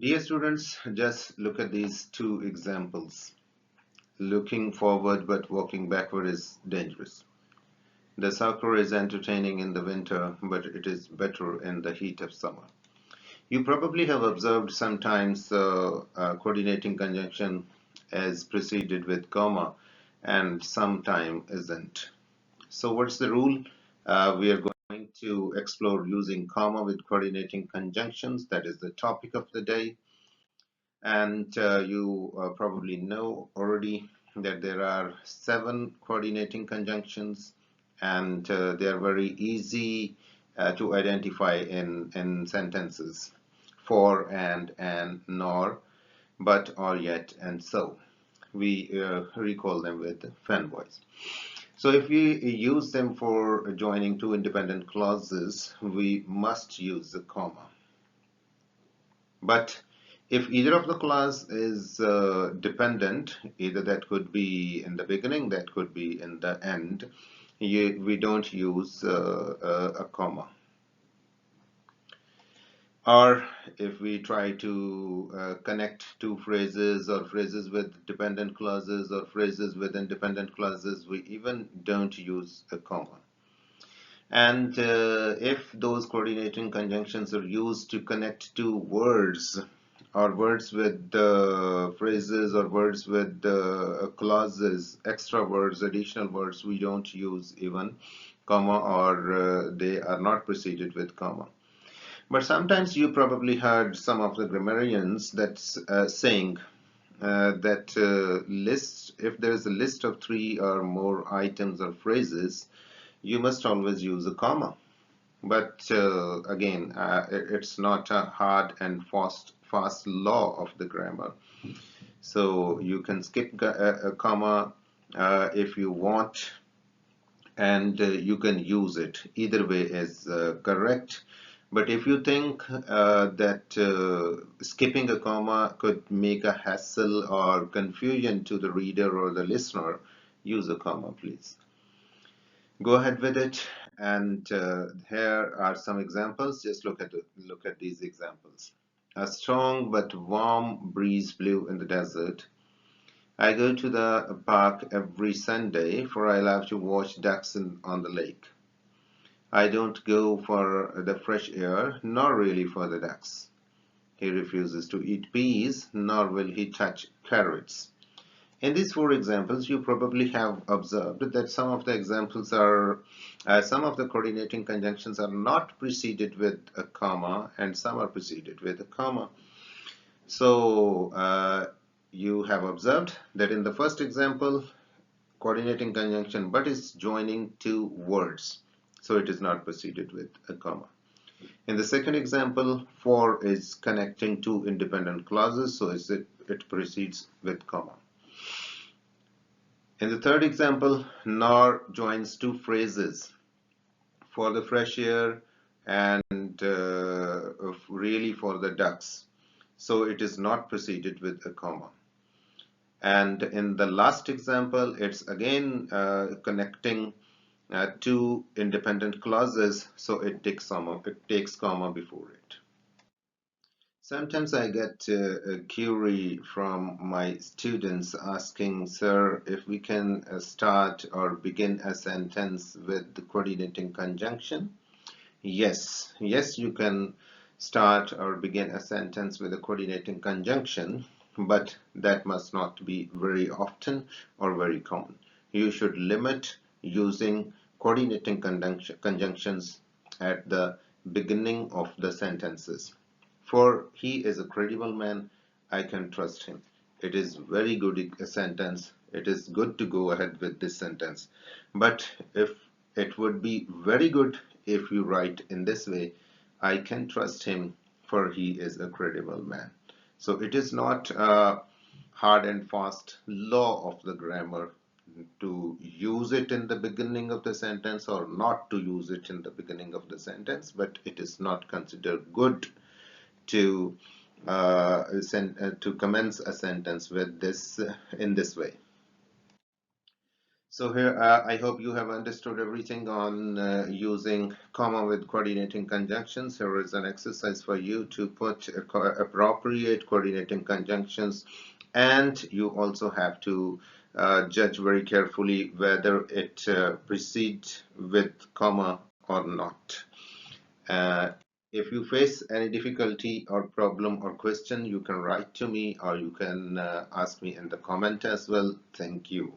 Dear students, just look at these two examples. Looking forward but walking backward is dangerous. The soccer is entertaining in the winter, but it is better in the heat of summer. You probably have observed sometimes coordinating conjunction is preceded with comma and sometime isn't. So what's the rule? We are going to explore using comma with coordinating conjunctions. That is the topic of the day. And you probably know already that there are 7 coordinating conjunctions, and they are very easy to identify in sentences. For, and, nor, but, or, yet, and so. We recall them with fanboys. So if we use them for joining two independent clauses, we must use the comma. But if either of the clause is dependent, either that could be in the beginning, that could be in the end, we don't use a comma. Or if we try to connect two phrases or phrases with dependent clauses or phrases with independent clauses, we even don't use a comma. And if those coordinating conjunctions are used to connect two words or words with phrases or words with clauses, extra words, additional words, we don't use even comma, or they are not preceded with comma. But sometimes you probably heard some of the grammarians that's saying that if there is a list of 3 or more items or phrases, you must always use a comma. But again, it's not a hard and fast law of the grammar. So you can skip a comma if you want, and you can use it. Either way is correct. But if you think that skipping a comma could make a hassle or confusion to the reader or the listener, use a comma, please. Go ahead with it. And here are some examples. Just look at these examples. A strong but warm breeze blew in the desert. I go to the park every Sunday, for I love to watch ducks on the lake. I don't go for the fresh air, nor really for the ducks. He refuses to eat peas, nor will he touch carrots. In these 4 examples, you probably have observed that some of the examples are, some of the coordinating conjunctions are not preceded with a comma, and some are preceded with a comma. So you have observed that in the first example, coordinating conjunction but is joining 2 words, so it is not preceded with a comma. In the second example, for is connecting 2 independent clauses, so it precedes with comma. In the third example, nor joins 2 phrases, for the fresh air and really for the ducks, so it is not preceded with a comma. And in the last example, it's again connecting 2 independent clauses, so it takes comma before it. Sometimes I get a query from my students asking, sir, if we can start or begin a sentence with the coordinating conjunction. Yes, you can start or begin a sentence with a coordinating conjunction, but that must not be very often or very common. You should limit using coordinating conjunctions at the beginning of the sentences. For he is a credible man, I can trust him. It is very good a sentence. It is good to go ahead with this sentence. But if it would be very good if you write in this way, I can trust him, for he is a credible man. So it is not a hard and fast law of the grammar to use it in the beginning of the sentence or not to use it in the beginning of the sentence, but it is not considered good to to commence a sentence with this in this way. So here, I hope you have understood everything on using comma with coordinating conjunctions. Here is an exercise for you to put appropriate coordinating conjunctions, and you also have to judge very carefully whether it precedes with comma or not. Uh, if you face any difficulty or problem or question, you can write to me or you can ask me in the comment as well. Thank you.